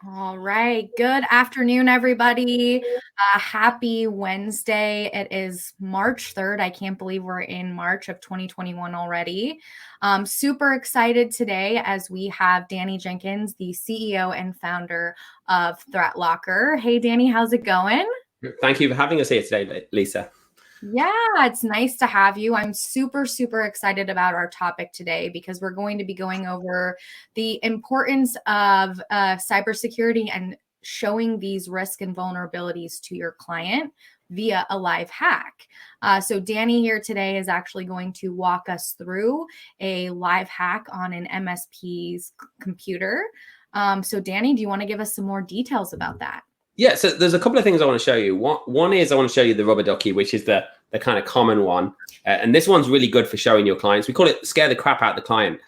All right. Good afternoon, everybody. Happy Wednesday. It is March 3rd. I can't believe we're in March of 2021 already. Super excited today as we have Danny Jenkins, the CEO and founder of ThreatLocker. Hey, Danny, how's it going? Thank you for having us here today, Lisa. Yeah, it's nice to have you. I'm super, super excited about our topic today because we're going to be going over the importance of cybersecurity and showing these risks and vulnerabilities to your client via a live hack. So Danny here today is actually going to walk us through a live hack on an MSP's computer. So Danny, do you want to give us some more details about that? Yeah, so there's a couple of things I want to show you. One is I want to show you the Rubber Ducky, which is the kind of common one. And this one's really good for showing your clients. We call it scare the crap out of the client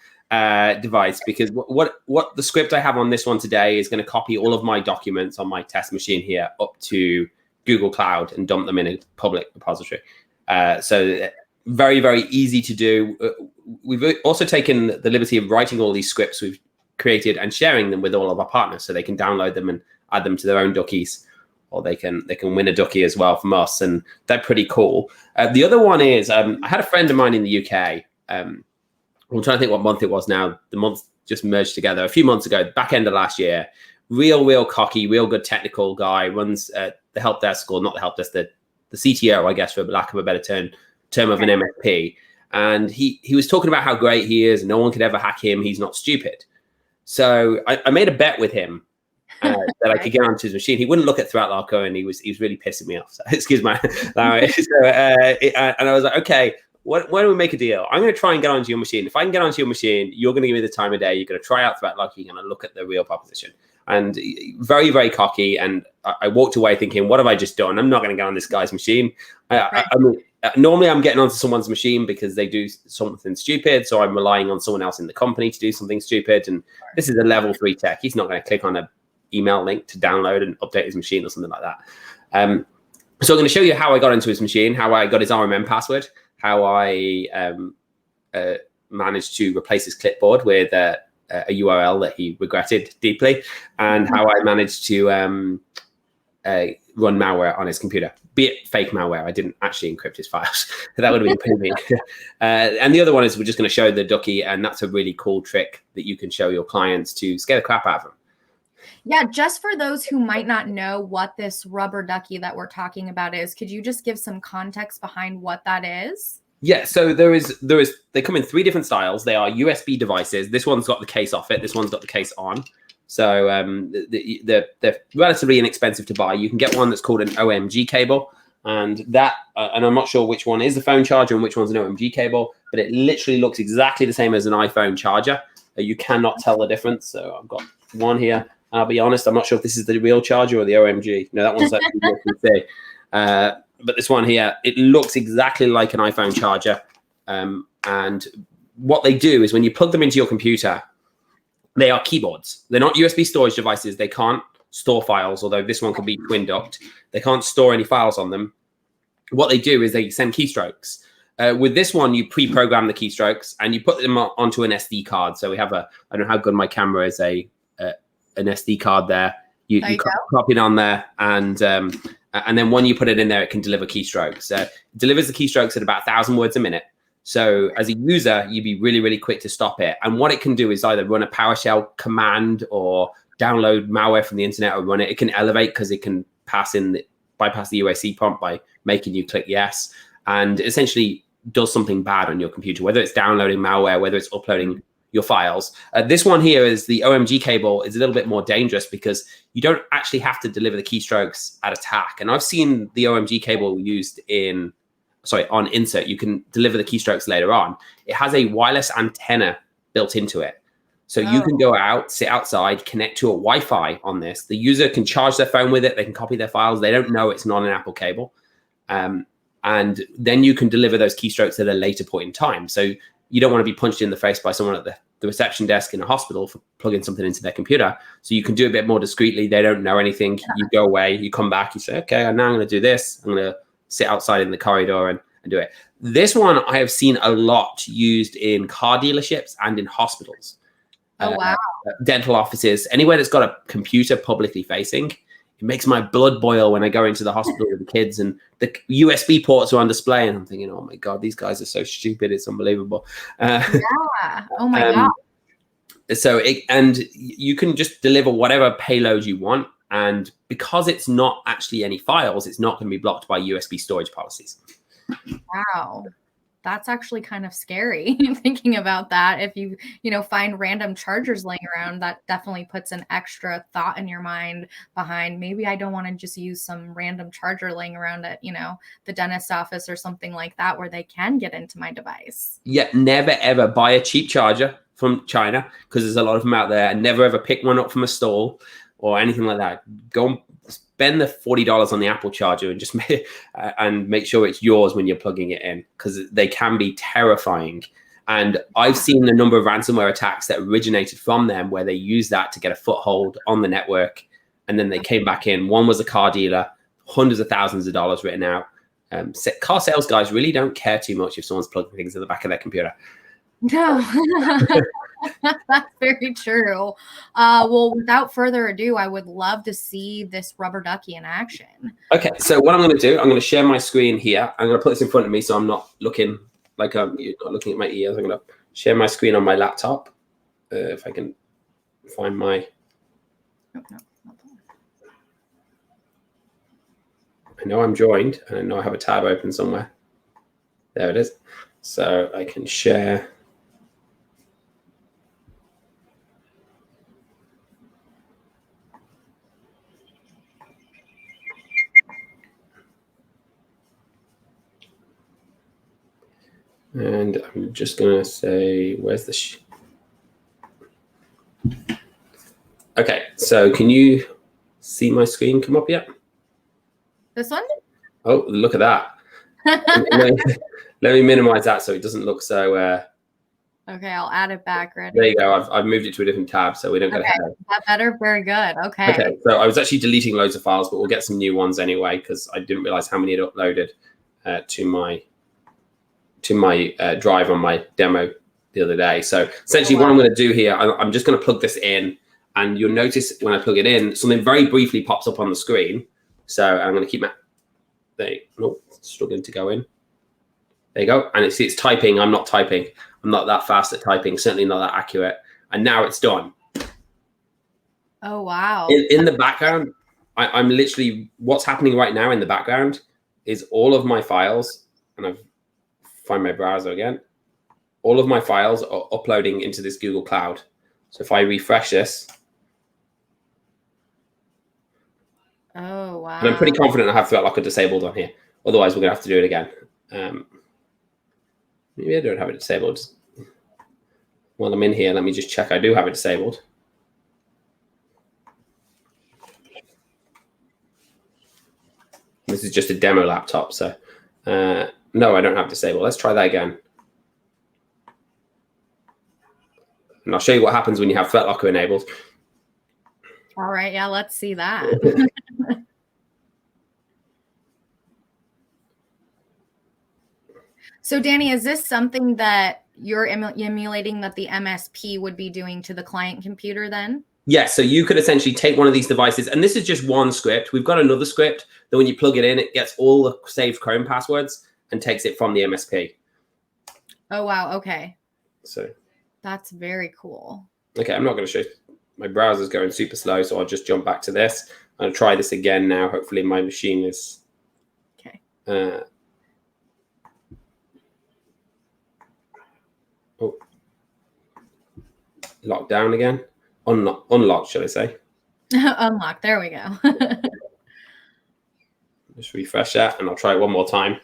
device, because what the script I have on this one today is going to copy all of my documents on my test machine here up to Google Cloud and dump them in a public repository. So very, very easy to do. We've also taken the liberty of writing all these scripts we've created and sharing them with all of our partners so they can download them and add them to their own Duckies, or they can win a Ducky as well from us, and they're pretty cool. The other one is I had a friend of mine in the UK. I'm trying to think what month it was now. The months just merged together a few months ago, back end of last year. Real cocky, real good technical guy, runs the help desk, or not the help desk, the CTO, I guess, for lack of a better term of an MSP. And he was talking about how great he is and no one could ever hack him. He's not stupid. So I made a bet with him that I could get onto his machine. He wouldn't look at ThreatLocker, and he was really pissing me off. So, excuse my language. And I was like, okay, why don't we make a deal? I'm going to try and get onto your machine. If I can get onto your machine, you're going to give me the time of day. You're going to try out ThreatLocker. You're going to look at the real proposition. And very, very cocky. And I walked away thinking, what have I just done? I'm not going to get on this guy's machine. I mean, normally I'm getting onto someone's machine because they do something stupid. So I'm relying on someone else in the company to do something stupid. And this is a level 3 tech. He's not going to click on a email link to download and update his machine or something like that. So I'm going to show you how I got into his machine, how I got his RMM password, how I managed to replace his clipboard with a URL that he regretted deeply, and how I managed to run malware on his computer, be it fake malware. I didn't actually encrypt his files. That would have been pretty mean. And the other one is we're just going to show the Ducky, and that's a really cool trick that you can show your clients to scare the crap out of them. Yeah, just for those who might not know what this Rubber Ducky that we're talking about is, could you just give some context behind what that is? Yeah, so they come in 3 different styles. They are USB devices. This one's got the case off it. This one's got the case on. So they're relatively inexpensive to buy. You can get one that's called an OMG cable, and I'm not sure which one is the phone charger and which one's an OMG cable, but it literally looks exactly the same as an iPhone charger. You cannot tell the difference. So I've got one here. I'll be honest, I'm not sure if this is the real charger or the OMG. No, that one's actually USB-C. But this one here, it looks exactly like an iPhone charger. And what they do is when you plug them into your computer, they are keyboards. They're not USB storage devices. They can't store files, although this one can be twin duct. They can't store any files on them. What they do is they send keystrokes. With this one, you pre-program the keystrokes and you put them onto an SD card. So we have I don't know how good my camera is, an SD card there. You copy it on there, and then when you put it in there, it can deliver keystrokes. It delivers the keystrokes at about 1,000 words a minute. So as a user, you'd be really, really quick to stop it. And what it can do is either run a PowerShell command or download malware from the internet or run it. It can elevate because it can bypass the UAC prompt by making you click yes, and essentially does something bad on your computer, whether it's downloading malware, whether it's uploading your files. This one here is the OMG cable. Is a little bit more dangerous because you don't actually have to deliver the keystrokes at attack. And I've seen the OMG cable used on insert. You can deliver the keystrokes later on. It has a wireless antenna built into it. So you can go out, sit outside, connect to a Wi-Fi on this. The user can charge their phone with it. They can copy their files. They don't know it's not an Apple cable. And then you can deliver those keystrokes at a later point in time. So you don't want to be punched in the face by someone at the reception desk in a hospital for plugging something into their computer. So you can do a bit more discreetly. They don't know anything. You go away, you come back, you say, okay, now I'm going to do this. I'm going to sit outside in the corridor and do it. This one I have seen a lot used in car dealerships and in hospitals. Oh, wow. dental offices, anywhere that's got a computer publicly facing. It makes my blood boil when I go into the hospital with the kids and the USB ports are on display, and I'm thinking, oh my God, these guys are so stupid. It's unbelievable. Yeah. Oh my God. So and you can just deliver whatever payload you want. And because it's not actually any files, it's not going to be blocked by USB storage policies. Wow. That's actually kind of scary thinking about that. If you find random chargers laying around, that definitely puts an extra thought in your mind behind, maybe I don't want to just use some random charger laying around at, the dentist office or something like that where they can get into my device. Yeah, never ever buy a cheap charger from China, because there's a lot of them out there, and never ever pick one up from a stall or anything like that. Go and spend the $40 on the Apple charger and just make sure it's yours when you're plugging it in, because they can be terrifying. And I've seen a number of ransomware attacks that originated from them, where they used that to get a foothold on the network, and then they came back in. One was a car dealer, hundreds of thousands of dollars written out. Car sales guys really don't care too much if someone's plugging things in the back of their computer. No, that's very true. Well, without further ado, I would love to see this Rubber Ducky in action. Okay, so what I'm going to do, I'm going to share my screen here. I'm going to put this in front of me so I'm not looking like you're not looking at my ears. I'm going to share my screen on my laptop. If I can find my... Oh, no. I know I'm joined, and I know I have a tab open somewhere. There it is. So I can share... And I'm just going to say, where's the... Okay, so can you see my screen come up yet? This one? Oh, look at that. Let me minimize that so it doesn't look so... Okay, I'll add it back. Ready? There you go. I've moved it to a different tab so we don't get ahead. That better? Very good. Okay. Okay, so I was actually deleting loads of files, but we'll get some new ones anyway, because I didn't realize how many had uploaded to my drive on my demo the other day. So essentially what I'm going to do here, I'm just going to plug this in, and you'll notice when I plug it in, something very briefly pops up on the screen. So I'm going to keep my... struggling to go in. There you go. And it's typing. I'm not typing. I'm not that fast at typing, certainly not that accurate. And now it's done. Oh, wow. In the background, I'm literally, what's happening right now in the background is all of my files, and I've find my browser again. All of my files are uploading into this Google Cloud. So if I refresh this, oh wow! and I'm pretty confident I have ThreatLocker disabled on here. Otherwise, we're gonna have to do it again. Maybe I don't have it disabled. While I'm in here, let me just check. I do have it disabled. This is just a demo laptop, so. No, I don't have disabled. Let's try that again. And I'll show you what happens when you have ThreatLocker enabled. All right, yeah, let's see that. So Danny, is this something that you're emulating that the MSP would be doing to the client computer then? Yes, so you could essentially take one of these devices, and this is just one script. We've got another script that when you plug it in, it gets all the saved Chrome passwords and takes it from the MSP. Oh, wow. Okay. So that's very cool. Okay, I'm not going to show you. My browser's going super slow, so I'll just jump back to this. I'll try this again now. Hopefully my machine is okay. Locked down again. Unlocked, shall I say? Unlocked. There we go. Just refresh that, and I'll try it one more time.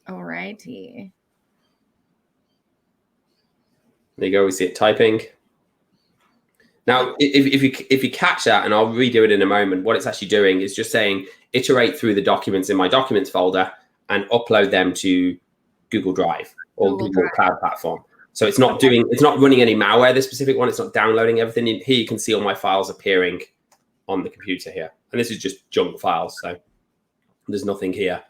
All righty. There you go. We see it typing. Now, if you catch that, and I'll redo it in a moment, what it's actually doing is just saying iterate through the documents in my documents folder and upload them to Google Drive or Google Cloud Platform. So it's not running any malware, this specific one. It's not downloading everything. Here you can see all my files appearing on the computer here. And this is just junk files. So there's nothing here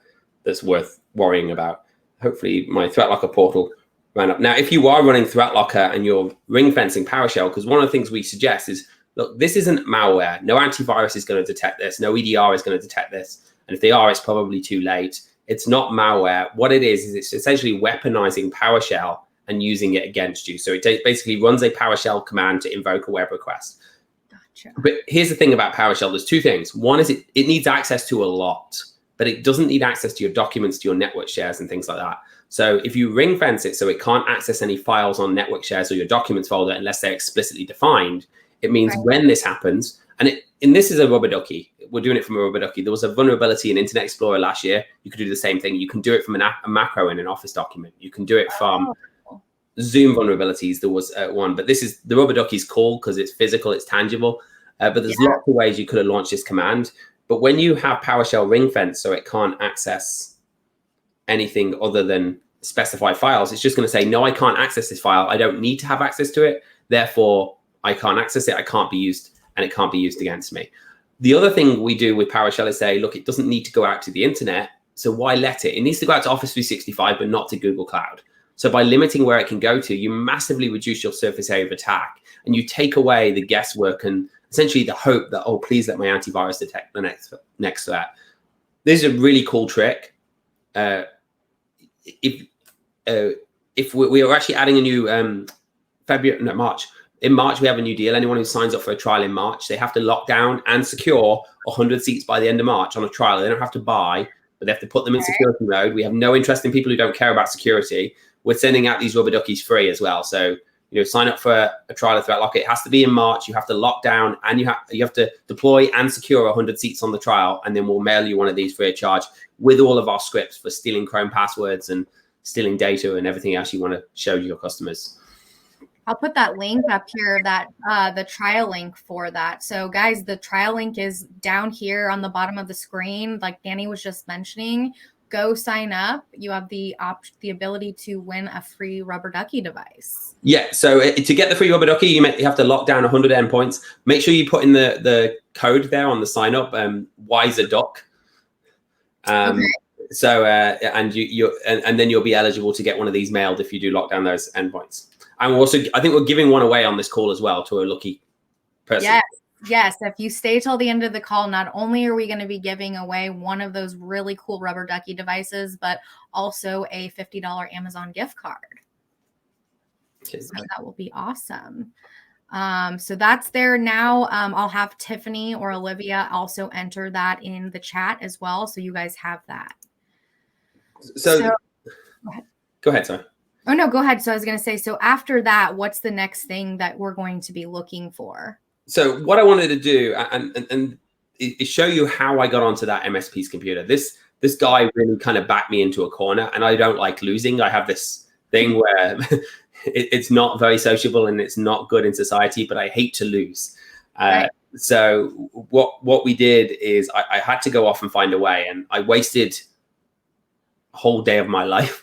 that's worth worrying about. Hopefully my ThreatLocker portal ran up. Now, if you are running ThreatLocker and you're ring fencing PowerShell, because one of the things we suggest is, look, this isn't malware. No antivirus is going to detect this. No EDR is going to detect this. And if they are, it's probably too late. It's not malware. What it is it's essentially weaponizing PowerShell and using it against you. So it basically runs a PowerShell command to invoke a web request. Gotcha. But here's the thing about PowerShell. There's two things. One is it needs access to a lot, but it doesn't need access to your documents, to your network shares and things like that. So if you ring fence it so it can't access any files on network shares or your documents folder unless they're explicitly defined, it means when this happens, and this is a Rubber Ducky. We're doing it from a Rubber Ducky. There was a vulnerability in Internet Explorer last year. You could do the same thing. You can do it from a macro in an Office document. You can do it from Zoom vulnerabilities. There was one, but this is the Rubber Ducky's called because it's physical, it's tangible. But there's lots of ways you could have launched this command. But when you have PowerShell ring fence so it can't access anything other than specified files, it's just going to say, no, I can't access this file. I don't need to have access to it. Therefore, I can't access it. I can't be used, and it can't be used against me. The other thing we do with PowerShell is say, look, it doesn't need to go out to the internet. So why let it? It needs to go out to Office 365, but not to Google Cloud. So by limiting where it can go to, you massively reduce your surface area of attack, and you take away the guesswork and essentially the hope that, oh, please let my antivirus detect the next threat. This is a really cool trick. If we are actually adding a new March. In March, we have a new deal. Anyone who signs up for a trial in March, they have to lock down and secure 100 seats by the end of March on a trial. They don't have to buy, but they have to put them in security mode. We have no interest in people who don't care about security. We're sending out these Rubber Duckies free as well. So, sign up for a trial of ThreatLocker. It has to be in March. You have to lock down and you have to deploy and secure 100 seats on the trial. And then we'll mail you one of these free of charge with all of our scripts for stealing Chrome passwords and stealing data and everything else you want to show your customers. I'll put that link up here, that the trial link for that. So guys, the trial link is down here on the bottom of the screen. Like Danny was just mentioning, go sign up. You have the ability to win a free Rubber Ducky device. Yeah. So to get the free Rubber Ducky, you have to lock down 100 endpoints. Make sure you put in the code there on the sign up, WiserDuck. Okay. So and then you'll be eligible to get one of these mailed if you do lock down those endpoints. And I think we're giving one away on this call as well to a lucky person. Yes. If you stay till the end of the call, not only are we going to be giving away one of those really cool Rubber Ducky devices, but also a $50 Amazon gift card. Okay. So that will be awesome. So that's there now. I'll have Tiffany or Olivia also enter that in the chat as well. So you guys have that. So go ahead, sorry. Oh, no, go ahead. So I was going to say, so after that, what's the next thing that we're going to be looking for? So what I wanted to do and is show you how I got onto that MSP's computer. This guy really kind of backed me into a corner, and I don't like losing. I have this thing where it's not very sociable and it's not good in society, but I hate to lose. Right. So what we did is I had to go off and find a way, and I wasted whole day of my life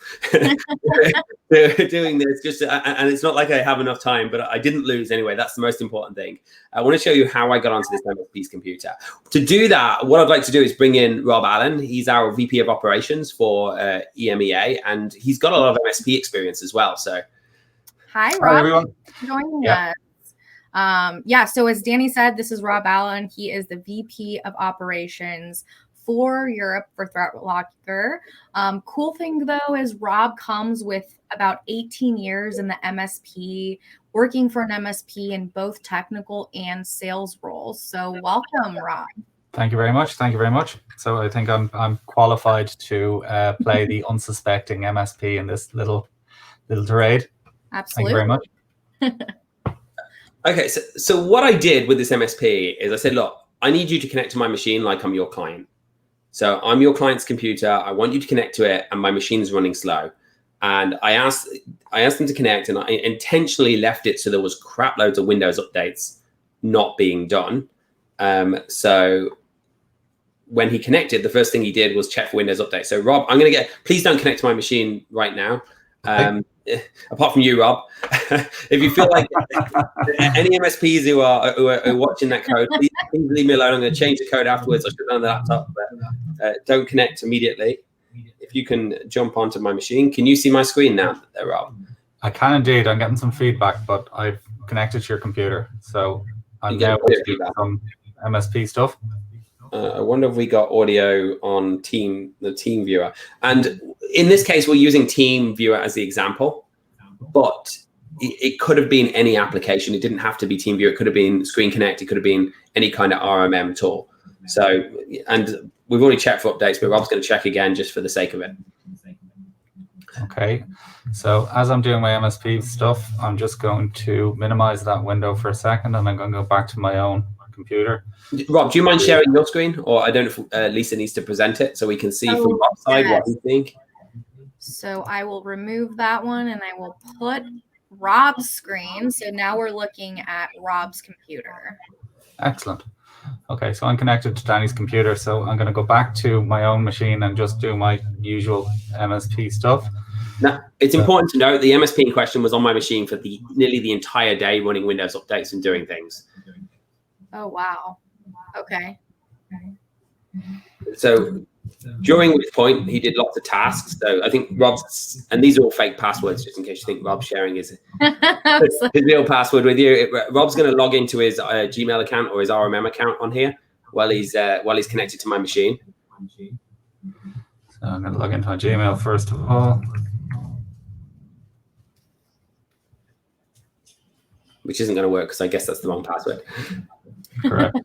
doing this and it's not like I have enough time, but I didn't lose anyway. That's the most important thing. I want to show you how I got onto this MSP's computer. To do that, what I'd like to do is bring in Rob Allen. He's our VP of operations for EMEA, and he's got a lot of MSP experience as well. So hi Rob. Hi everyone. Joining us. So as Danny said, this is Rob Allen. He is the VP of operations for Europe for ThreatLocker. Cool thing though is Rob comes with about 18 years in the MSP, working for an MSP in both technical and sales roles. So welcome, Rob. Thank you very much. Thank you very much. So I think I'm qualified to play the unsuspecting MSP in this little charade. Absolutely. Thank you very much. Okay, so what I did with this MSP is I said, look, I need you to connect to my machine like I'm your client. So I'm your client's computer. I want you to connect to it, and my machine's running slow. And I asked them to connect, and I intentionally left it so there was crap loads of Windows updates not being done. So when he connected, the first thing he did was check for Windows updates. So Rob, please don't connect to my machine right now. Apart from you, Rob, if you feel like any MSPs who are watching that code, please leave me alone. I'm going to change the code afterwards. I should run the laptop, but don't connect immediately. If you can jump onto my machine, can you see my screen now, Rob? I can indeed. I'm getting some feedback, but I've connected to your computer, so I'm now going to do some MSP stuff. I wonder if we got audio on the team viewer. And in this case, we're using team viewer as the example, but it could have been any application. It didn't have to be team viewer. It could have been Screen Connect. It could have been any kind of RMM tool. So, and we've already checked for updates, but Rob's going to check again just for the sake of it. Okay. So as I'm doing my MSP stuff, I'm just going to minimize that window for a second, and I'm going to go back to my own computer. Rob, do you mind sharing your screen? Or I don't know if Lisa needs to present it so we can see from Rob's side what you think. So I will remove that one and I will put Rob's screen. So now we're looking at Rob's computer. Excellent. Okay, so I'm connected to Danny's computer. So I'm going to go back to my own machine and just do my usual MSP stuff. Now, it's important to note the MSP in question was on my machine for nearly the entire day, running Windows updates and doing things. Oh, wow. Okay. So during which point he did lots of tasks. So I think Rob's, and these are all fake passwords, just in case you think Rob's sharing his real password with you. Rob's going to log into his Gmail account or his RMM account on here while he's connected to my machine. So I'm going to log into my Gmail first of all. Which isn't going to work because I guess that's the wrong password. Correct.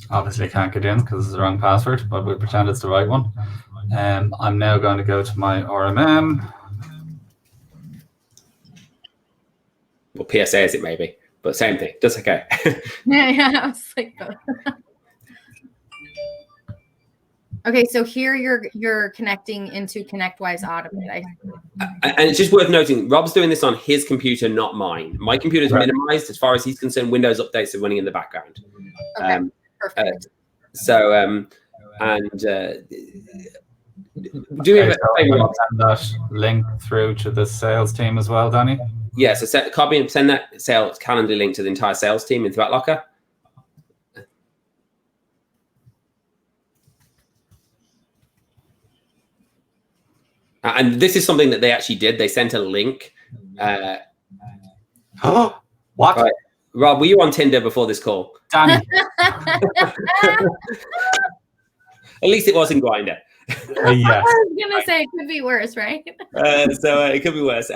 Obviously, I can't get in because it's the wrong password, but we'll pretend it's the right one. I'm now going to go to my RMM. Well, PSA is it maybe, but same thing. That's okay. Yeah, I was like, okay, so here you're connecting into ConnectWise Automate. And it's just worth noting, Rob's doing this on his computer, not mine. My computer is minimized as far as he's concerned. Windows updates are running in the background. Okay, perfect. Do we have that link through to the sales team as well, Danny? Yeah, so copy and send that sales calendar link to the entire sales team in ThreatLocker. And this is something that they actually did. They sent a link. What? Right. Rob, were you on Tinder before this call? Danny. At least it wasn't Grindr. Yes. I was going to say it could be worse, right? So it could be worse.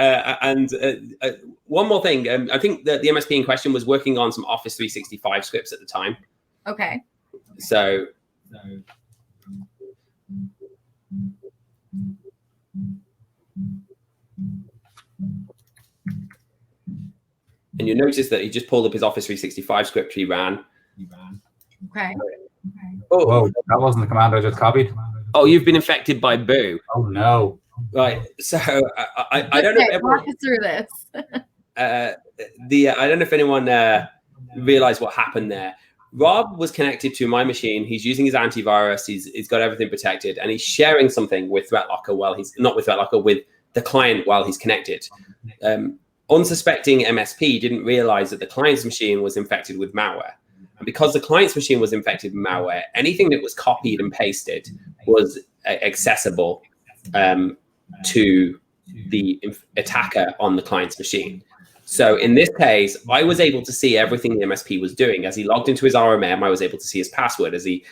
One more thing. I think that the MSP in question was working on some Office 365 scripts at the time. Okay. So and you notice that he just pulled up his Office 365 script he ran. Okay. Oh, whoa, that wasn't the command I just copied. Oh, you've been infected by Boo. Oh no. Right. So I don't know. If walk us through this. I don't know if anyone realized what happened there. Rob was connected to my machine. He's using his antivirus. He's got everything protected, and he's sharing something with ThreatLocker while he's not with ThreatLocker, with the client while he's connected. Unsuspecting MSP didn't realize that the client's machine was infected with malware. And because the client's machine was infected with malware, anything that was copied and pasted was accessible to the attacker on the client's machine. So in this case, I was able to see everything the MSP was doing. As he logged into his RMM, I was able to see his password. As he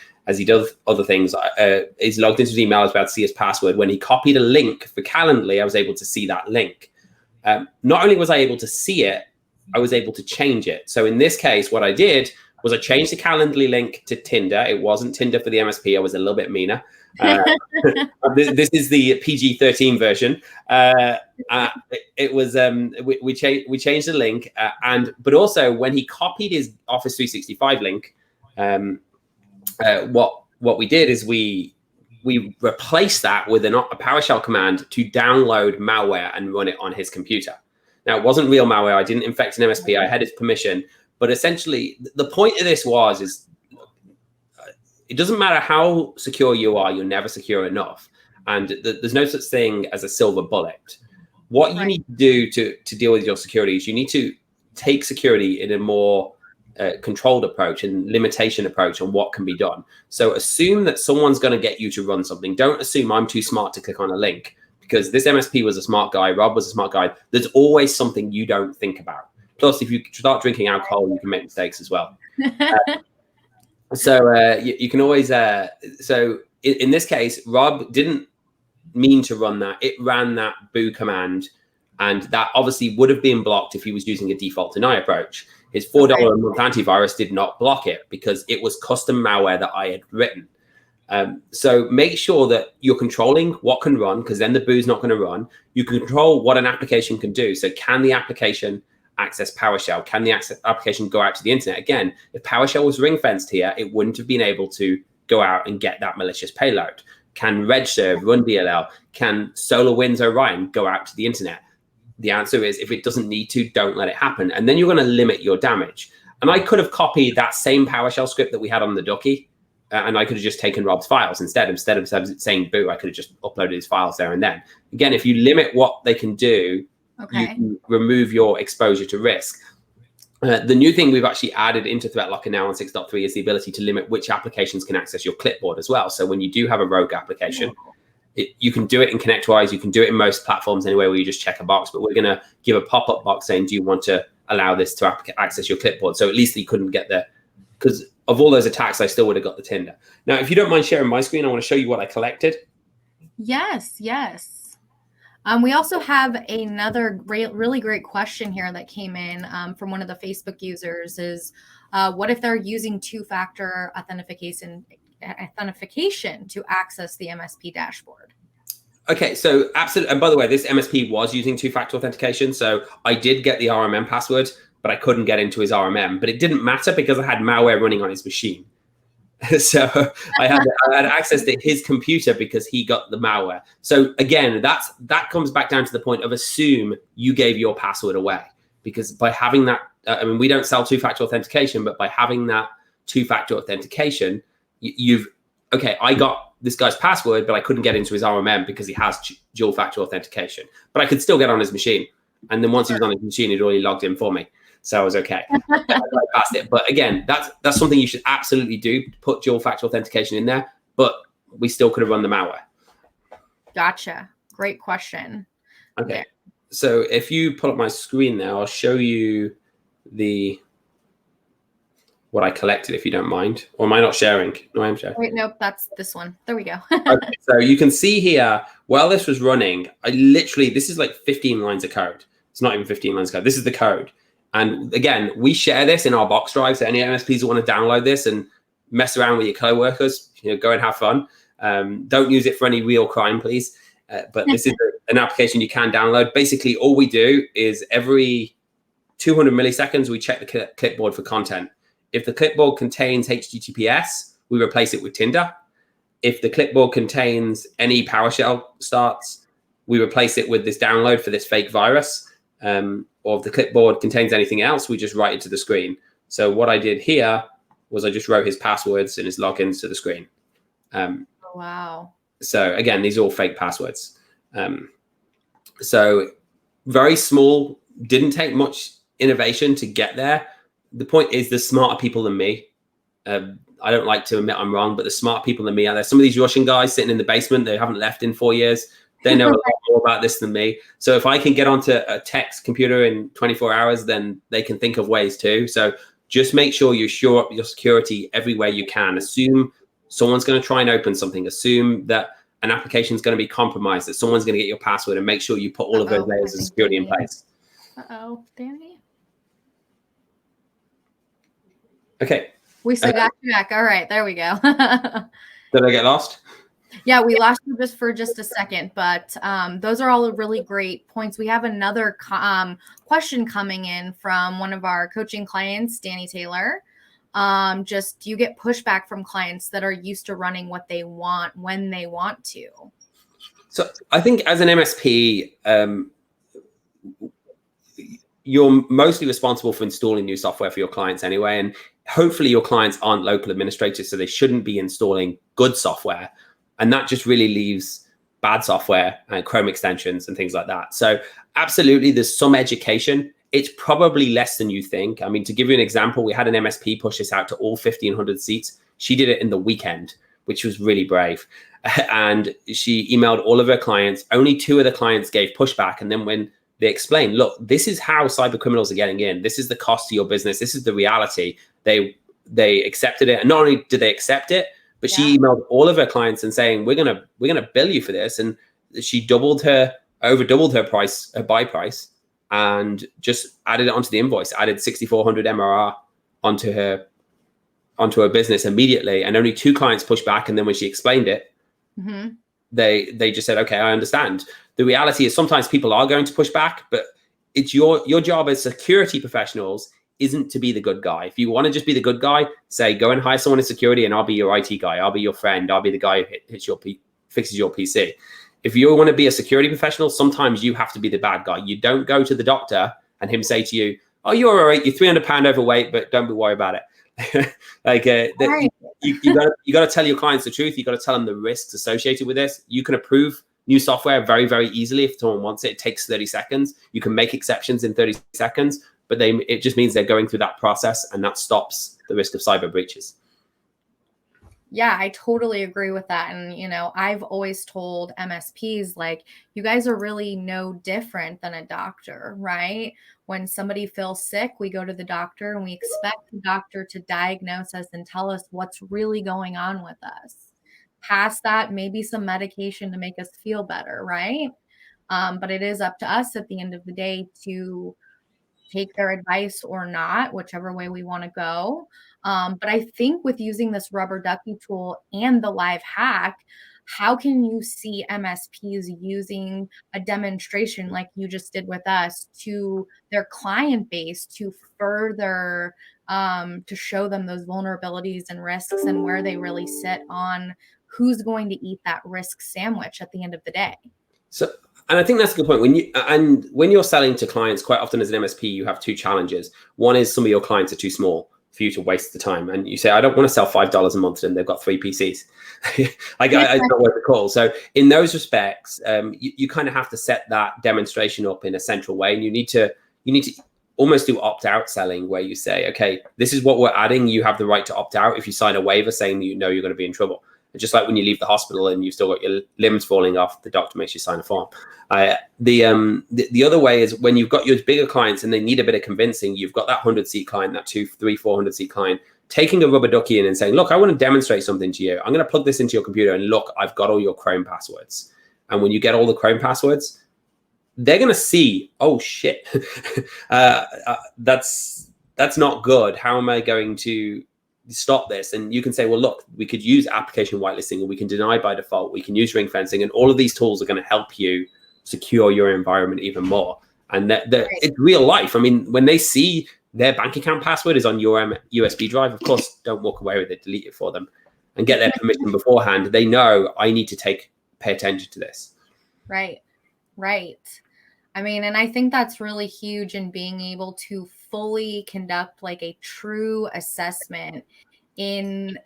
does other things, he's logged into his email, I was able to see his password. When he copied a link for Calendly, I was able to see that link. Not only was I able to see it, I was able to change it. So in this case, what I did was I changed the Calendly link to Tinder. It wasn't Tinder for the MSP. I was a little bit meaner. This is the PG-13 version. It was we changed the link, but also when he copied his Office 365 link, what we did is we replaced that with a PowerShell command to download malware and run it on his computer. Now, it wasn't real malware. I didn't infect an MSP. I had his permission. But essentially, the point of this is it doesn't matter how secure you are, you're never secure enough. And there's no such thing as a silver bullet. What you need to do to deal with your security is you need to take security in a more controlled approach and limitation approach on what can be done. So assume that someone's going to get you to run something. Don't assume I'm too smart to click on a link, because this MSP was a smart guy. Rob was a smart guy. There's always something you don't think about. Plus, if you start drinking alcohol, you can make mistakes as well. You can always, so in this case, Rob didn't mean to run that. It ran that boo command, and that obviously would have been blocked if he was using a default deny approach. His $4 a month antivirus did not block it because it was custom malware that I had written. So make sure that you're controlling what can run, because then the boo's not going to run. You can control what an application can do. So can the application access PowerShell? Can the application go out to the internet? Again, if PowerShell was ring-fenced here, it wouldn't have been able to go out and get that malicious payload. Can RegServe run DLL? Can SolarWinds Orion go out to the internet? The answer is, if it doesn't need to, don't let it happen. And then you're going to limit your damage. And I could have copied that same PowerShell script that we had on the Ducky, and I could have just taken Rob's files instead of saying boo. I could have just uploaded his files there and then. Again, if you limit what they can do, you can remove your exposure to risk. The new thing we've actually added into ThreatLocker now on 6.3 is the ability to limit which applications can access your clipboard as well. So when you do have a rogue application, you can do it in ConnectWise. You can do it in most platforms anyway, where you just check a box. But we're going to give a pop-up box saying, do you want to allow this to access your clipboard? So at least you couldn't get the, because of all those attacks, I still would have got the Tinder. Now, if you don't mind sharing my screen, I want to show you what I collected. Yes, yes. We also have another really great question here that came in from one of the Facebook users is, what if they're using two-factor authentication to access the MSP dashboard? Okay, so absolutely. And by the way, this MSP was using two-factor authentication. So I did get the RMM password, but I couldn't get into his RMM. But it didn't matter because I had malware running on his machine. So I had access to his computer because he got the malware. So again, that comes back down to the point of assume you gave your password away, because by having that, I mean, we don't sell two-factor authentication, but by having that two-factor authentication, I got this guy's password, but I couldn't get into his RMM because he has dual-factor authentication. But I could still get on his machine. And then once he was on his machine, he'd already logged in for me. So I was okay. I passed it. But again, that's something you should absolutely do, put dual-factor authentication in there, but we still could have run the malware. Gotcha. Great question. Okay. Yeah. So if you pull up my screen now, I'll show you what I collected, if you don't mind. Or am I not sharing? No, I am sharing. Wait, nope, that's this one. There we go. Okay, so you can see here, while this was running, this is like 15 lines of code. It's not even 15 lines of code. This is the code. And again, we share this in our box drive. So any MSPs that want to download this and mess around with your coworkers, go and have fun. Don't use it for any real crime, please. But this is an application you can download. Basically, all we do is every 200 milliseconds, we check the clipboard for content. If the clipboard contains HTTPS, we replace it with Tinder. If the clipboard contains any PowerShell starts, we replace it with this download for this fake virus. Or if the clipboard contains anything else, we just write it to the screen. So what I did here was I just wrote his passwords and his logins to the screen. Wow. So again, these are all fake passwords. So very small, didn't take much innovation to get there. The point is, there's smarter people than me. I don't like to admit I'm wrong, but the smart people than me out there. Some of these Russian guys sitting in the basement, they haven't left in 4 years. They know a lot more about this than me. So if I can get onto a tech's computer in 24 hours, then they can think of ways too. So just make sure you shore up your security everywhere you can. Assume someone's going to try and open something. Assume that an application is going to be compromised, that someone's going to get your password, and make sure you put all of those layers of security in place. Danny. Okay. We still got you back. All right, there we go. Did I get lost? Yeah, we lost you for just a second, but those are all really great points. We have another question coming in from one of our coaching clients, Danny Taylor. Do you get pushback from clients that are used to running what they want when they want to? So I think as an MSP, you're mostly responsible for installing new software for your clients anyway. And hopefully your clients aren't local administrators, so they shouldn't be installing good software. And that just really leaves bad software and Chrome extensions and things like that. So absolutely, there's some education. it's probably less than you think. I mean, to give you an example, we had an MSP push this out to all 1,500 seats. She did it in the weekend, which was really brave. And she emailed all of her clients. Only 2 of the clients gave pushback. And then when they explained, look, this is how cyber criminals are getting in. This is the cost to your business. This is the reality. They accepted it. And not only did they accept it, but she emailed all of her clients and saying, we're gonna bill you for this. And she over doubled her price, her buy price, and just added it onto the invoice, added 6,400 MRR onto her business immediately. And only 2 clients pushed back. And then when she explained it, they just said, okay, I understand. The reality is sometimes people are going to push back, but it's your job as security professionals isn't to be the good guy. If you want to just be the good guy, say, go and hire someone in security and I'll be your IT guy. I'll be your friend. I'll be the guy who fixes your PC. If you want to be a security professional, sometimes you have to be the bad guy. You don't go to the doctor and him say to you, oh, you're all right. You're 300 pounds overweight, but don't worry about it. You got to tell your clients the truth. You got to tell them the risks associated with this. You can approve new software very, very easily. If someone wants it, it takes 30 seconds. You can make exceptions in 30 seconds, but it just means they're going through that process, and that stops the risk of cyber breaches. Yeah, I totally agree with that. And, I've always told MSPs, like, you guys are really no different than a doctor, right? When somebody feels sick, we go to the doctor and we expect the doctor to diagnose us and tell us what's really going on with us. Past that, maybe some medication to make us feel better, right? But it is up to us at the end of the day to take their advice or not, whichever way we want to go. But I think with using this Rubber Ducky tool and the live hack, how can you see MSPs using a demonstration like you just did with us to their client base to further to show them those vulnerabilities and risks and where they really sit on who's going to eat that risk sandwich at the end of the day? So, and I think that's a good point. When you're selling to clients, quite often as an MSP, you have 2 challenges. One is some of your clients are too small for you to waste the time. And you say, I don't want to sell $5 a month to them. They've got 3 PCs. It's not worth the call. So in those respects, you kind of have to set that demonstration up in a central way. And you need to almost do opt-out selling, where you say, okay, this is what we're adding. You have the right to opt out if you sign a waiver saying that you're going to be in trouble. Just like when you leave the hospital and you've still got your limbs falling off, the doctor makes you sign a form. The other way is when you've got your bigger clients and they need a bit of convincing, you've got that 100-seat client, that 200, 300, 400-seat client, taking a Rubber Ducky in and saying, look, I want to demonstrate something to you. I'm going to plug this into your computer and look, I've got all your Chrome passwords. And when you get all the Chrome passwords, they're going to see, oh shit, that's not good. How am I going to stop this? And you can say, well, look, we could use application whitelisting, or we can deny by default. We can use ring-fencing, and all of these tools are going to help you secure your environment even more. And it's real life. I mean, when they see their bank account password is on your USB drive, of course, don't walk away with it, delete it for them and get their permission beforehand. They know I need to pay attention to this. Right. I mean, and I think that's really huge in being able to fully conduct like a true assessment in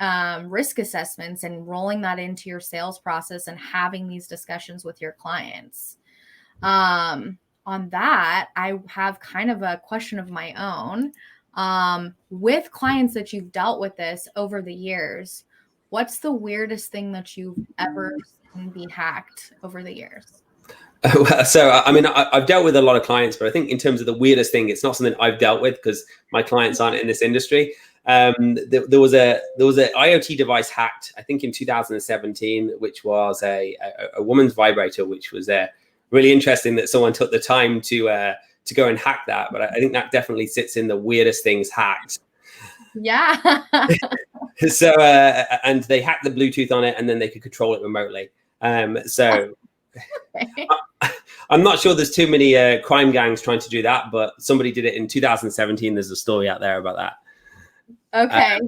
risk assessments and rolling that into your sales process and having these discussions with your clients. On that, I have kind of a question of my own. With clients that you've dealt with this over the years, what's the weirdest thing that you've ever seen be hacked over the years? So, I mean, I've dealt with a lot of clients, but I think in terms of the weirdest thing, it's not something I've dealt with because my clients aren't in this industry. There was a IoT device hacked, I think in 2017, which was a woman's vibrator, which was really interesting that someone took the time to go and hack that. But I think that definitely sits in the weirdest things hacked. Yeah. So, and they hacked the Bluetooth on it, and then they could control it remotely. I'm not sure there's too many crime gangs trying to do that, but somebody did it in 2017. There's a story out there about that. Okay.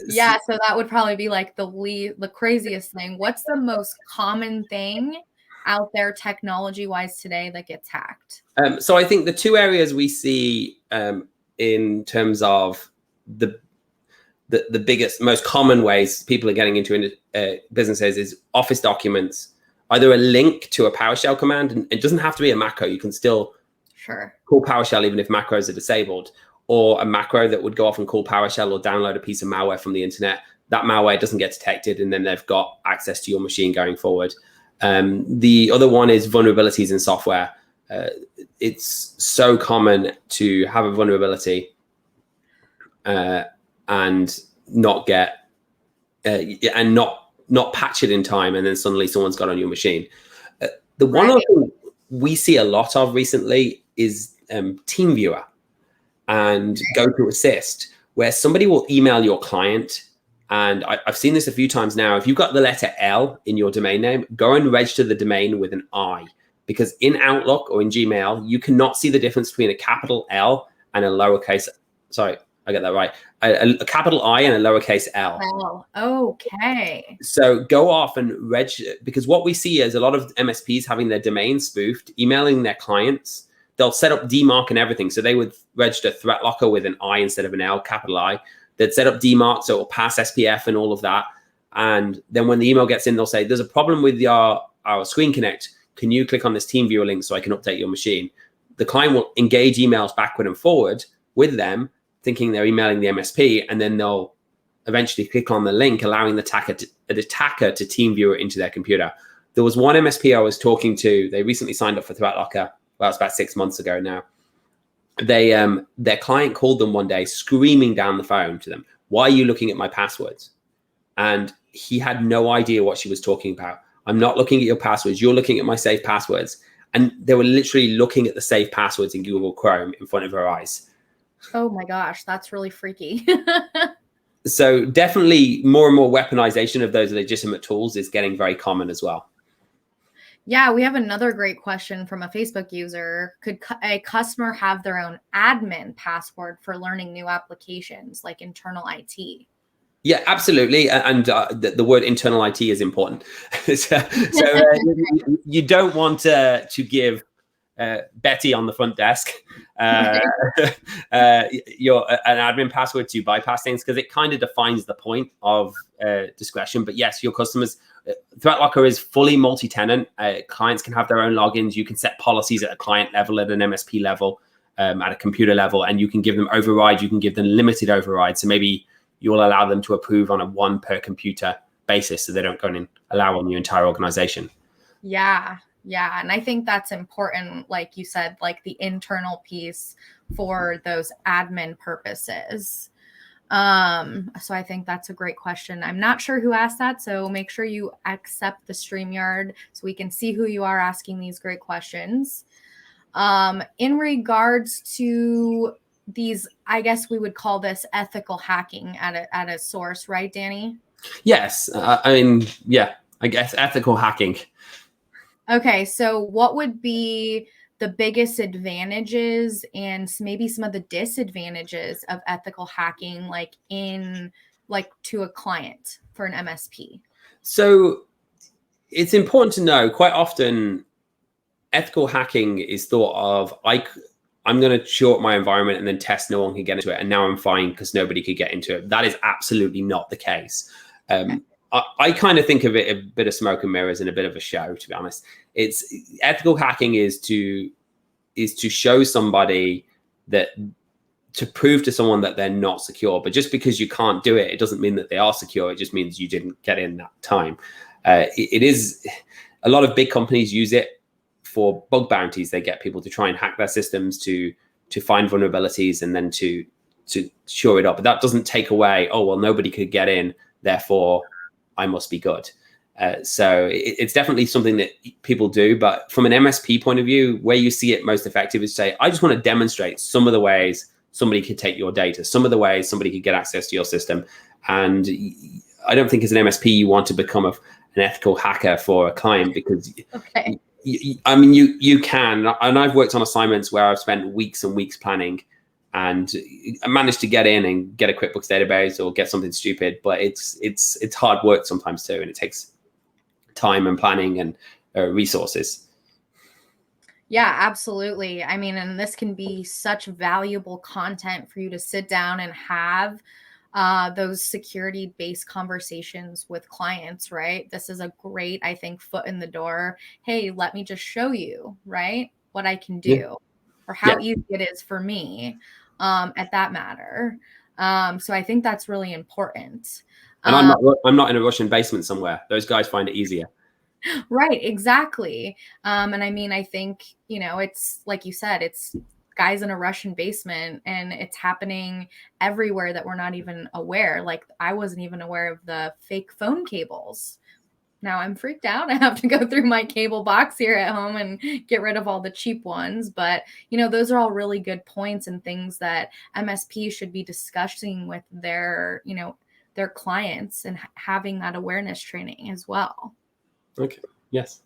Yeah, so that would probably be like the craziest thing. What's the most common thing out there technology-wise today that gets hacked? So I think the 2 areas we see in terms of the biggest, most common ways people are getting into businesses is Office documents, either a link to a PowerShell command, and it doesn't have to be a macro. You can still Sure. call PowerShell even if macros are disabled, or a macro that would go off and call PowerShell or download a piece of malware from the internet. That malware doesn't get detected, and then they've got access to your machine going forward. The other one is vulnerabilities in software. It's so common to have a vulnerability and not get and not patch it in time, and then suddenly someone's got on your machine. The one other thing we see a lot of recently is TeamViewer and GoToAssist, where somebody will email your client. And I've seen this a few times now. If you've got the letter L in your domain name, go and register the domain with an I, because in Outlook or in Gmail, you cannot see the difference between a capital L and a lowercase. Sorry, I get that right. A capital I and a lowercase L. Oh, okay. So go off and register, because what we see is a lot of MSPs having their domain spoofed, emailing their clients. They'll set up DMARC and everything. So they would register ThreatLocker with an I instead of an L, capital I. They'd set up DMARC, so it'll pass SPF and all of that. And then when the email gets in, they'll say, there's a problem with our Screen Connect. Can you click on this TeamViewer link so I can update your machine? The client will engage emails backward and forward with them, thinking they're emailing the MSP, and then they'll eventually click on the link, allowing the attacker to TeamViewer into their computer. There was one MSP I was talking to. They recently signed up for ThreatLocker. Well, it's about 6 months ago now. Their client called them one day, screaming down the phone to them, "Why are you looking at my passwords?" And he had no idea what she was talking about. "I'm not looking at your passwords. You're looking at my safe passwords." And they were literally looking at the safe passwords in Google Chrome in front of her eyes. Oh my gosh, that's really freaky. So definitely more and more weaponization of those legitimate tools is getting very common as well. Yeah, we have another great question from a Facebook user. Could a customer have their own admin password for learning new applications like internal IT? Yeah, absolutely. And the word internal IT is important. You don't want to give Betty on the front desk your an admin password to bypass things, because it kind of defines the point of discretion. But yes, your customers, ThreatLocker is fully multi-tenant. Clients can have their own logins. You can set policies at a client level, at an MSP level, at a computer level, and you can give them override. You can give them limited override. So maybe you will allow them to approve on a one per computer basis, so they don't go in and allow on your entire organization. Yeah. Yeah. And I think that's important, like you said, like the internal piece for those admin purposes. So I think that's a great question. I'm not sure who asked that, so make sure you accept the StreamYard so we can see who you are asking these great questions. In regards to these, I guess we would call this ethical hacking at a source, right, Danny? Yes. I mean, yeah, I guess ethical hacking. Okay, so what would be the biggest advantages and maybe some of the disadvantages of ethical hacking, like to a client for an MSP? So it's important to know, quite often ethical hacking is thought of, I'm going to short my environment and then test no one can get into it, and now I'm fine because nobody could get into it. That is absolutely not the case. I kind of think of it a bit of smoke and mirrors and a bit of a show, to be honest. It's ethical hacking is to show somebody that, to prove to someone that they're not secure. But just because you can't do it, it doesn't mean that they are secure. It just means you didn't get in that time. It is, a lot of big companies use it for bug bounties. They get people to try and hack their systems to find vulnerabilities and then to shore it up. But that doesn't take away, oh, well, nobody could get in, therefore I must be good. So it's definitely something that people do. But from an MSP point of view, where you see it most effective is say, I just want to demonstrate some of the ways somebody could take your data, some of the ways somebody could get access to your system. And I don't think as an MSP, you want to become an ethical hacker for a client, because Okay. you can. And I've worked on assignments where I've spent weeks and weeks planning, and I managed to get in and get a QuickBooks database or get something stupid, but it's hard work sometimes too, and it takes time and planning and resources. Yeah, absolutely. I mean, and this can be such valuable content for you to sit down and have those security-based conversations with clients, right? This is a great, I think, foot in the door. Hey, let me just show you, right, what I can do. Yeah. or how easy it is for me at that matter. So I think that's really important. And I'm not in a Russian basement somewhere. Those guys find it easier. Right, exactly. And I mean, I think, you know, it's like you said, it's guys in a Russian basement, and it's happening everywhere that we're not even aware. Like, I wasn't even aware of the fake phone cables. Now I'm freaked out. I have to go through my cable box here at home and get rid of all the cheap ones. But, you know, those are all really good points and things that MSP should be discussing with their, you know, their clients, and having that awareness training as well. Okay. Yes.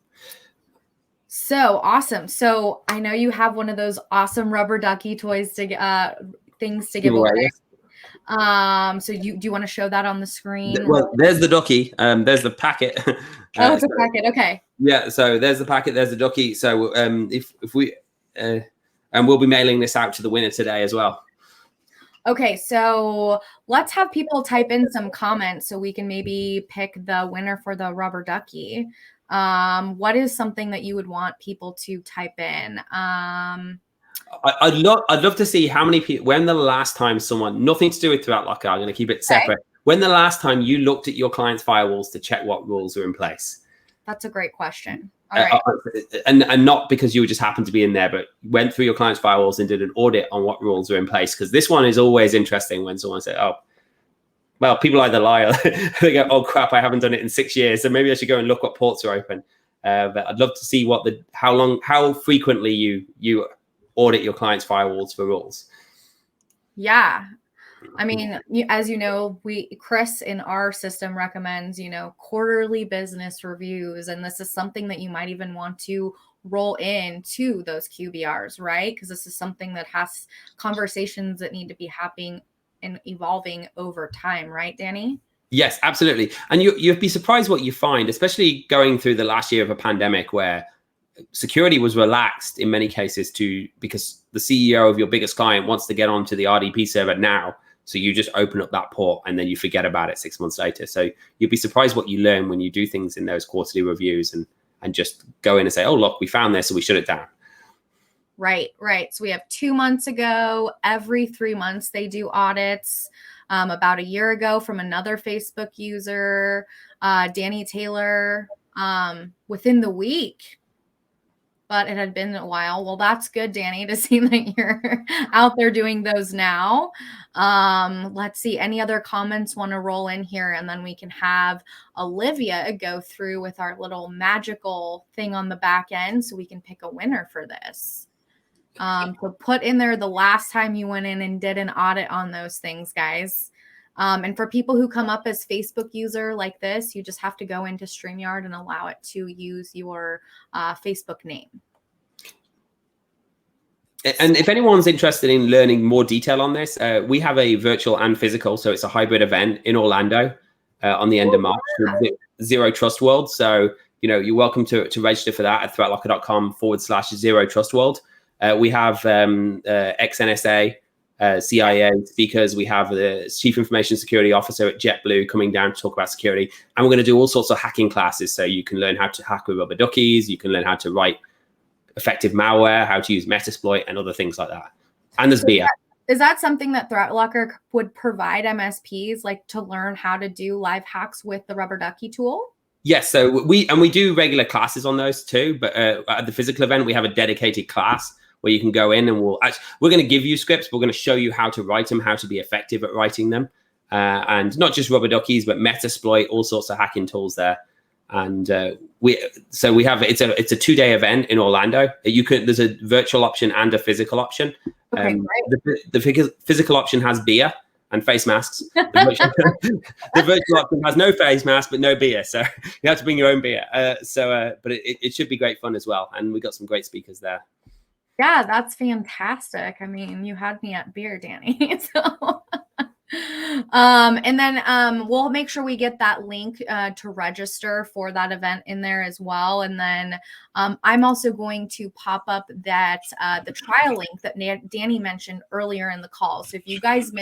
So awesome. So I know you have one of those awesome Rubber Ducky toys to things to give away. So do you want to show that on the screen? Well, there's the Ducky. There's the packet. Oh, it's a packet. Okay. Yeah. So there's the packet. There's the Ducky. So if we and we'll be mailing this out to the winner today as well. Okay, so let's have people type in some comments so we can maybe pick the winner for the Rubber Ducky. What is something that you would want people to type in? I'd love to see how many people, when the last time someone, nothing to do with ThreatLocker, I'm going to keep it separate. Okay. When the last time you looked at your client's firewalls to check what rules are in place? That's a great question. All right. And not because you just happened to be in there, but went through your client's firewalls and did an audit on what rules are in place. Because this one is always interesting when someone says, oh, well, people either lie or they go, oh, crap, I haven't done it in 6 years. So maybe I should go and look what ports are open. But I'd love to see how frequently you audit your client's firewalls for rules. Yeah. I mean, as you know, Chris in our system recommends, you know, quarterly business reviews. And this is something that you might even want to roll into those QBRs, right? Because this is something that has conversations that need to be happening and evolving over time, right, Danny? Yes, absolutely. And you'd be surprised what you find, especially going through the last year of a pandemic where security was relaxed in many cases because the CEO of your biggest client wants to get onto the RDP server now. So you just open up that port and then you forget about it 6 months later. So you'd be surprised what you learn when you do things in those quarterly reviews and just go in and say, oh, look, we found this, so we shut it down. Right. So we have 2 months ago, every 3 months they do audits. About a year ago from another Facebook user, Danny Taylor, within the week. But it had been a while. Well, that's good, Danny, to see that you're out there doing those now. Let's see. Any other comments want to roll in here? And then we can have Olivia go through with our little magical thing on the back end so we can pick a winner for this. So put in there the last time you went in and did an audit on those things, guys. And for people who come up as Facebook user like this, you just have to go into StreamYard and allow it to use your Facebook name. And if anyone's interested in learning more detail on this, we have a virtual and physical. So it's a hybrid event in Orlando on the end of March, Zero Trust World. So, you know, you're welcome to register for that at threatlocker.com/Zero Trust World. We have ex-NSA, CIA speakers. We have the Chief Information Security Officer at JetBlue coming down to talk about security. And we're going to do all sorts of hacking classes. So you can learn how to hack with Rubber Duckies. You can learn how to write effective malware, how to use Metasploit, and other things like that. And there's beer. Is that something that ThreatLocker would provide MSPs, like to learn how to do live hacks with the Rubber Ducky tool? Yes, so we do regular classes on those too. But at the physical event, we have a dedicated class where you can go in and we're going to give you scripts. We're going to show you how to write them, how to be effective at writing them. And not just Rubber Duckies, but Metasploit, all sorts of hacking tools there. And we have it's a 2-day event in Orlando. There's a virtual option and a physical option. Okay, the physical option has beer and face masks. The virtual option has no face mask but no beer, so you have to bring your own beer. But it should be great fun as well, and we got some great speakers there. Yeah, that's fantastic. I mean, you had me at beer, Danny. So. And then we'll make sure we get that link to register for that event in there as well. And then I'm also going to pop up that the trial link that Danny mentioned earlier in the call. So if you guys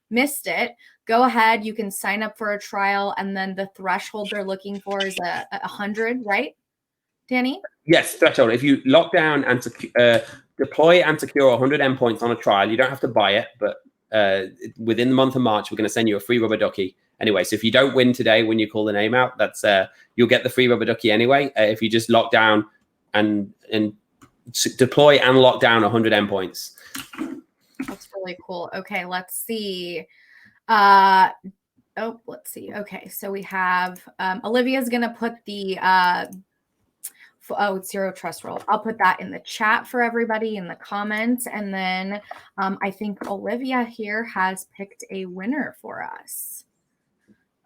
missed it, go ahead. You can sign up for a trial, and then the threshold they're looking for is 100, right, Danny? Yes, threshold. If you lock down and deploy and secure 100 endpoints on a trial. You don't have to buy it, but within the month of March, we're going to send you a free Rubber Ducky. Anyway, so if you don't win today when you call the name out, that's you'll get the free Rubber Ducky anyway. If you just lock down and deploy and lock down 100 endpoints. That's really cool. Okay, let's see. Let's see. Okay, so we have Olivia's going to put the zero trust role. I'll put that in the chat for everybody in the comments. And then I think Olivia here has picked a winner for us.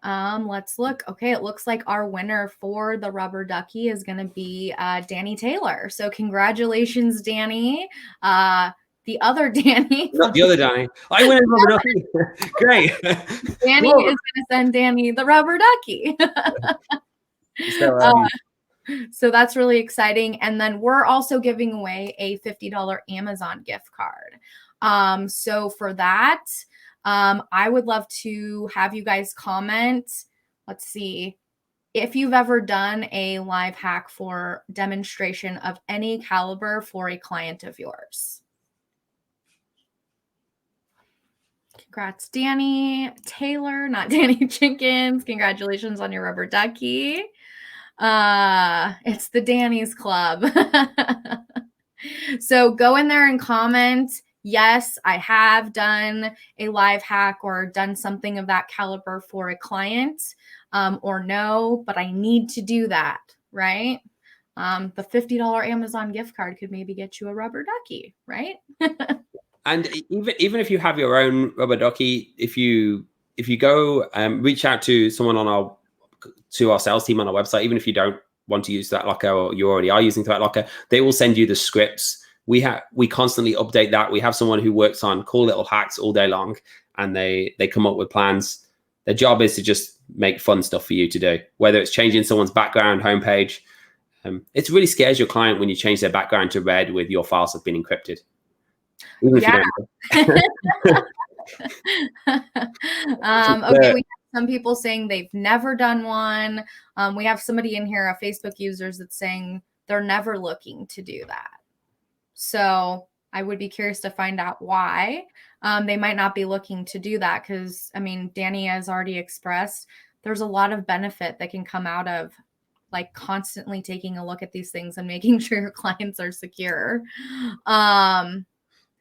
Let's look. Okay, it looks like our winner for the Rubber Ducky is going to be Danny Taylor. So congratulations, Danny. The other Danny. Not the other Danny. I win a Rubber Ducky. Great. Danny is going to send Danny the Rubber Ducky. So that's really exciting. And then we're also giving away a $50 Amazon gift card. So for that, I would love to have you guys comment. Let's see if you've ever done a live hack for demonstration of any caliber for a client of yours. Congrats, Danny Taylor, not Danny Jenkins. Congratulations on your Rubber Ducky. It's the Danny's Club. So go in there and comment. Yes, I have done a live hack or done something of that caliber for a client, or no, but I need to do that, right? The $50 Amazon gift card could maybe get you a Rubber Ducky, right? And even if you have your own Rubber Ducky, if you go reach out to someone on our sales team on our website, even if you don't want to use ThreatLocker or you already are using ThreatLocker, they will send you the scripts. We constantly update that. We have someone who works on cool little hacks all day long, and they come up with plans. Their job is to just make fun stuff for you to do, whether it's changing someone's background homepage. It really scares your client when you change their background to red with your files have been encrypted. Even if you don't. Okay, we have some people saying they've never done one. We have somebody in here, a Facebook user, that's saying they're never looking to do that. So I would be curious to find out why they might not be looking to do that, because, I mean, Danny has already expressed there's a lot of benefit that can come out of like constantly taking a look at these things and making sure your clients are secure.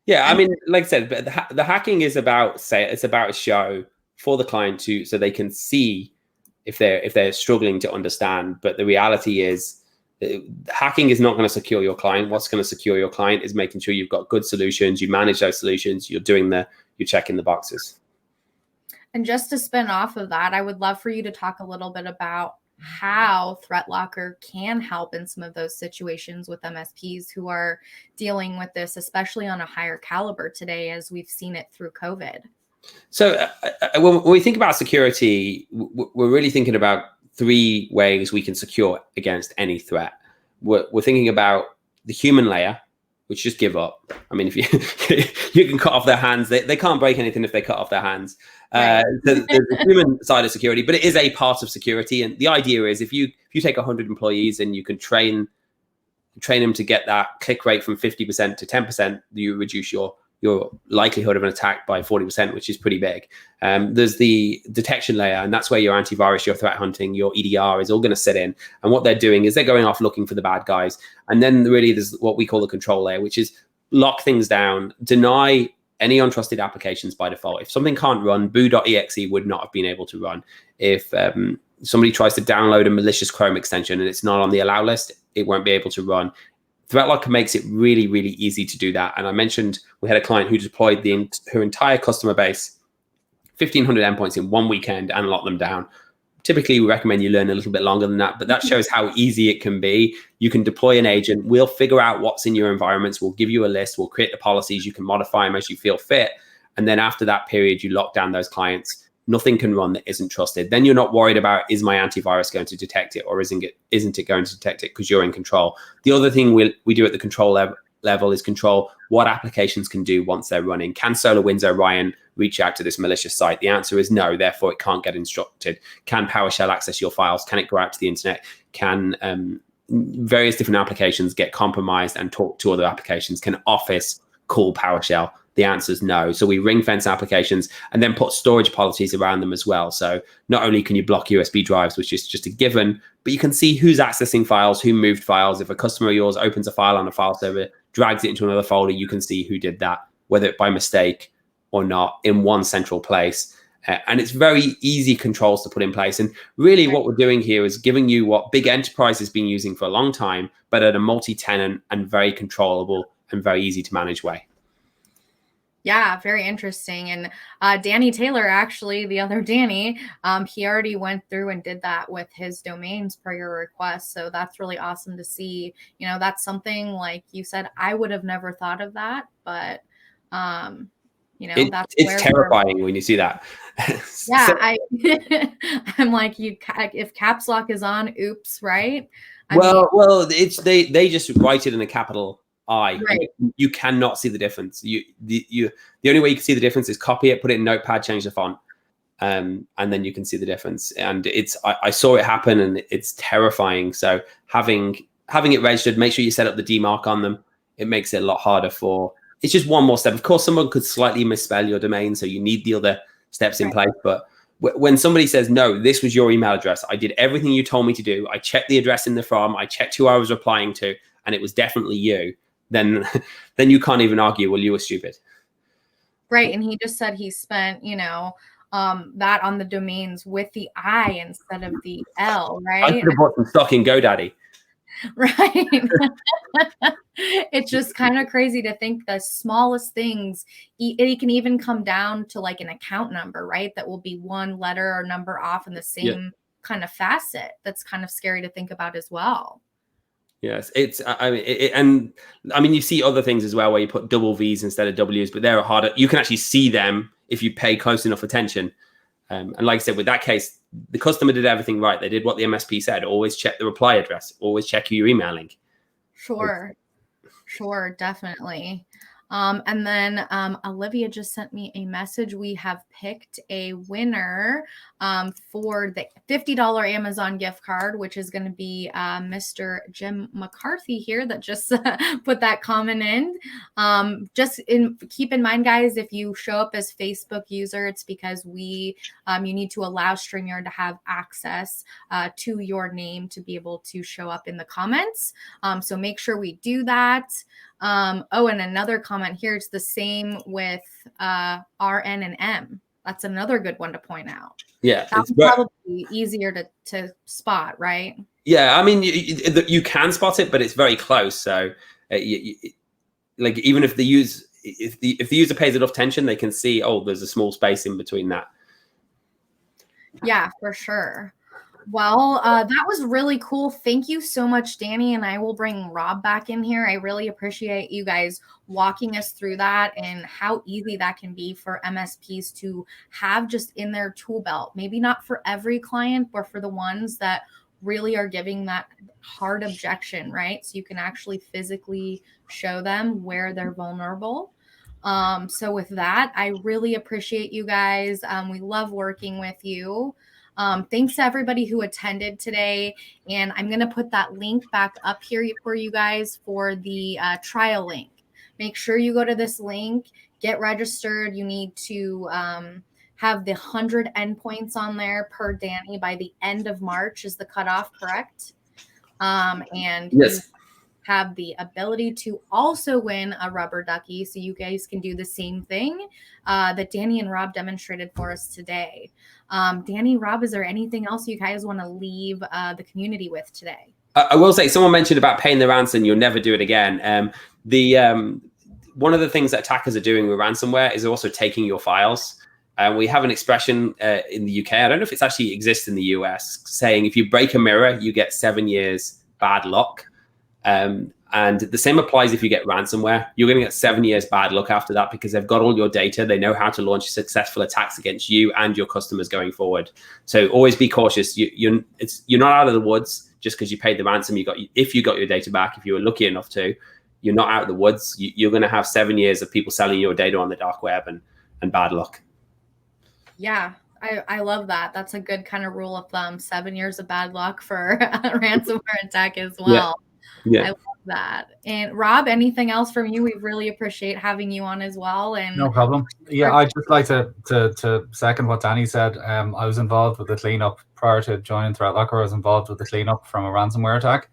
Yeah, I mean, like I said, the hacking is about a show for the client so they can see if they're struggling to understand. But the reality is, hacking is not going to secure your client. What's going to secure your client is making sure you've got good solutions, you manage those solutions, you're checking the boxes. And just to spin off of that, I would love for you to talk a little bit about how ThreatLocker can help in some of those situations with MSPs who are dealing with this, especially on a higher caliber today, as we've seen it through COVID. So when we think about security, we're really thinking about three ways we can secure against any threat. We're thinking about the human layer, which just give up. I mean, if you can cut off their hands, they can't break anything if they cut off their hands. Right. The human side of security, but it is a part of security. And the idea is if you take 100 employees and you can train them to get that click rate from 50% to 10%, you reduce your likelihood of an attack by 40%, which is pretty big. There's the detection layer, and that's where your antivirus, your threat hunting, your EDR is all going to sit in. And what they're doing is they're going off looking for the bad guys. And then really there's what we call the control layer, which is lock things down, deny any untrusted applications by default. If something can't run, boo.exe would not have been able to run. If somebody tries to download a malicious Chrome extension and it's not on the allow list, it won't be able to run. ThreatLocker makes it really, really easy to do that. And I mentioned we had a client who deployed her entire customer base, 1,500 endpoints in one weekend, and locked them down. Typically, we recommend you learn a little bit longer than that, but that shows how easy it can be. You can deploy an agent. We'll figure out what's in your environments. We'll give you a list. We'll create the policies. You can modify them as you feel fit. And then after that period, you lock down those clients. Nothing can run that isn't trusted. Then you're not worried about, is my antivirus going to detect it or isn't it going to detect it, because you're in control. The other thing we do at the control level is control what applications can do once they're running. Can SolarWinds Orion reach out to this malicious site? The answer is no, therefore it can't get instructed. Can PowerShell access your files? Can it go out to the internet? Can various different applications get compromised and talk to other applications? Can Office call PowerShell? The answer is no. So we ring fence applications and then put storage policies around them as well. So not only can you block USB drives, which is just a given, but you can see who's accessing files, who moved files. If a customer of yours opens a file on a file server, drags it into another folder, you can see who did that, whether it by mistake or not, in one central place. And it's very easy controls to put in place. And really what we're doing here is giving you what big enterprise has been using for a long time, but at a multi-tenant and very controllable and very easy to manage way. Yeah, very interesting. And Danny Taylor, actually, the other Danny, he already went through and did that with his domains per your request. So that's really awesome to see. You know, that's something, like you said, I would have never thought of that, but you know, it's terrifying when you see that. Yeah, so, I'm like, if caps lock is on, oops, right? Well, it's they just write it in a capital I. Right. You cannot see the difference. The only way you can see the difference is copy it, put it in Notepad, change the font, and then you can see the difference. And I saw it happen, and it's terrifying. So having it registered, make sure you set up the DMARC on them. It makes it a lot harder for. It's just one more step. Of course, someone could slightly misspell your domain, so you need the other steps in place. But when somebody says, no, this was your email address, I did everything you told me to do, I checked the address in the from, I checked who I was replying to, and it was definitely you, then you can't even argue, well, you were stupid. Right. And he just said he spent, you know, that on the domains with the I instead of the L, right? I could have bought some stock in GoDaddy. Right. It's just kind of crazy to think the smallest things, it can even come down to like an account number, right? That will be one letter or number off in the same kind of facet. That's kind of scary to think about as well. Yes, and you see other things as well where you put double V's instead of W's, but they're harder. You can actually see them if you pay close enough attention. And like I said, with that case, the customer did everything right. They did what the MSP said. Always check the reply address. Always check who you're emailing. Sure, definitely. And then Olivia just sent me a message. We have picked a winner for the $50 Amazon gift card, which is going to be Mr. Jim McCarthy here that just put that comment in. Keep in mind, guys, if you show up as Facebook user, it's because you need to allow StreamYard to have access to your name to be able to show up in the comments. So make sure we do that. And another comment here, it's the same with RN and M. That's another good one to point out. Yeah, that's probably easier to spot, right? Yeah, I mean, you can spot it, but it's very close. So, like, even if the user pays enough attention, they can see, oh, there's a small space in between that. Yeah, for sure. Well, that was really cool. Thank you so much, Danny. And I will bring Rob back in here. I really appreciate you guys walking us through that and how easy that can be for MSPs to have just in their tool belt. Maybe not for every client, but for the ones that really are giving that hard objection, right? So you can actually physically show them where they're vulnerable. So with that, I really appreciate you guys. We love working with you. Thanks to everybody who attended today. And I'm going to put that link back up here for you guys for the trial link. Make sure you go to this link, get registered. You need to have the 100 endpoints on there per Danny by the end of March is the cutoff, correct? And yes. You have the ability to also win a Rubber Ducky. So you guys can do the same thing that Danny and Rob demonstrated for us today. Danny, Rob, is there anything else you guys want to leave the community with today? I will say, someone mentioned about paying the ransom. You'll never do it again. One of the things that attackers are doing with ransomware is also taking your files. We have an expression in the UK. I don't know if it actually exists in the US, saying if you break a mirror, you get 7 years bad luck. And the same applies if you get ransomware. You're going to get 7 years bad luck after that because they've got all your data. They know how to launch successful attacks against you and your customers going forward. So always be cautious. You're not out of the woods just because you paid the ransom. If you got your data back, if you were lucky enough to, you're not out of the woods. You're going to have 7 years of people selling your data on the dark web and bad luck. Yeah. I love that. That's a good kind of rule of thumb. 7 years of bad luck for a ransomware attack as well. Yeah. I love that. And Rob, anything else from you? We really appreciate having you on as well. And no problem. Yeah, I'd just like to second what Danny said. I was involved with the cleanup prior to joining ThreatLocker. I was involved with the cleanup from a ransomware attack.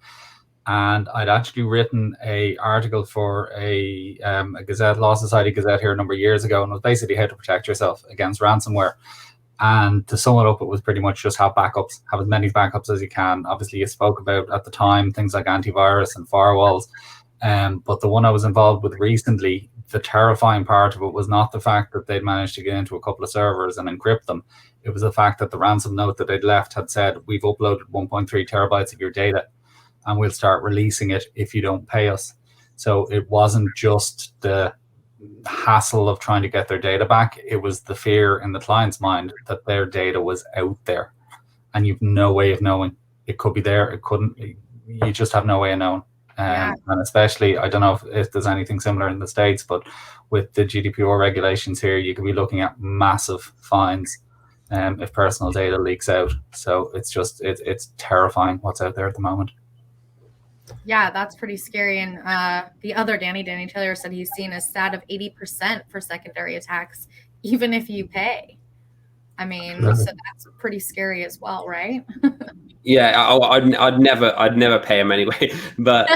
And I'd actually written a article for a Gazette, Law Society Gazette here a number of years ago, and it was basically how to protect yourself against ransomware. And to sum it up, it was pretty much just have backups, have as many backups as you can. Obviously, you spoke about at the time things like antivirus and firewalls. But the one I was involved with recently, the terrifying part of it was not the fact that they'd managed to get into a couple of servers and encrypt them. It was the fact that the ransom note that they'd left had said, we've uploaded 1.3 terabytes of your data, and we'll start releasing it if you don't pay us. So it wasn't just the hassle of trying to get their data back. It was the fear in the client's mind that their data was out there, and you've no way of knowing. It could be there, it couldn't. You just have no way of knowing. And especially, I don't know if there's anything similar in the States, but with the GDPR regulations here, you could be looking at massive fines if personal data leaks out. So it's terrifying what's out there at the moment. Yeah, that's pretty scary. And the other Danny Taylor said he's seen a stat of 80% for secondary attacks, even if you pay. I mean, so that's pretty scary as well, right? Yeah, I'd never pay them anyway. But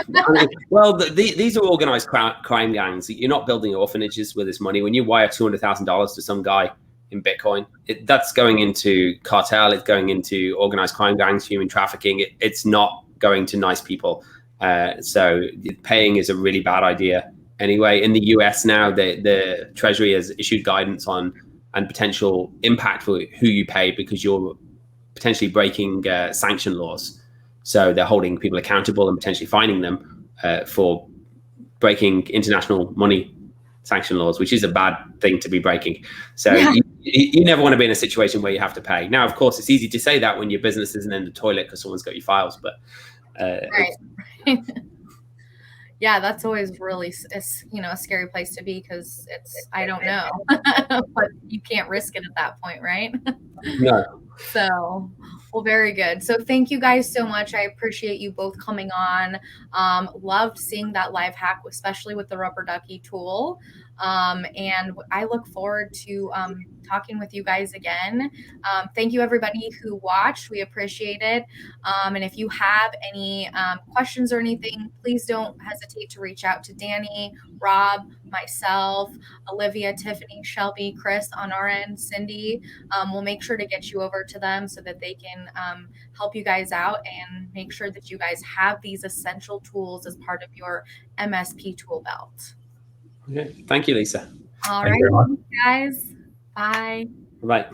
well, these are organized crime gangs. You're not building orphanages with this money. When you wire $200,000 to some guy in Bitcoin, that's going into cartel. It's going into organized crime gangs, human trafficking. It's not going to nice people. So paying is a really bad idea. Anyway, in the US now, the Treasury has issued guidance on and potential impact for who you pay, because you're potentially breaking sanction laws. So they're holding people accountable and potentially fining them for breaking international money sanction laws, which is a bad thing to be breaking. So you never want to be in a situation where you have to pay. Now, of course, it's easy to say that when your business isn't in the toilet because someone's got your files, but right. Yeah, that's always really, a scary place to be, because I don't know, but you can't risk it at that point, right? No. So, well, very good. So thank you guys so much. I appreciate you both coming on. Loved seeing that live hack, especially with the Rubber Ducky tool. And I look forward to talking with you guys again. Thank you, everybody who watched. We appreciate it. And if you have any questions or anything, please don't hesitate to reach out to Danny, Rob, myself, Olivia, Tiffany, Shelby, Chris on our end, Cindy. We'll make sure to get you over to them so that they can help you guys out and make sure that you guys have these essential tools as part of your MSP tool belt. Okay. Thank you, Lisa. All right, guys. Bye. Bye.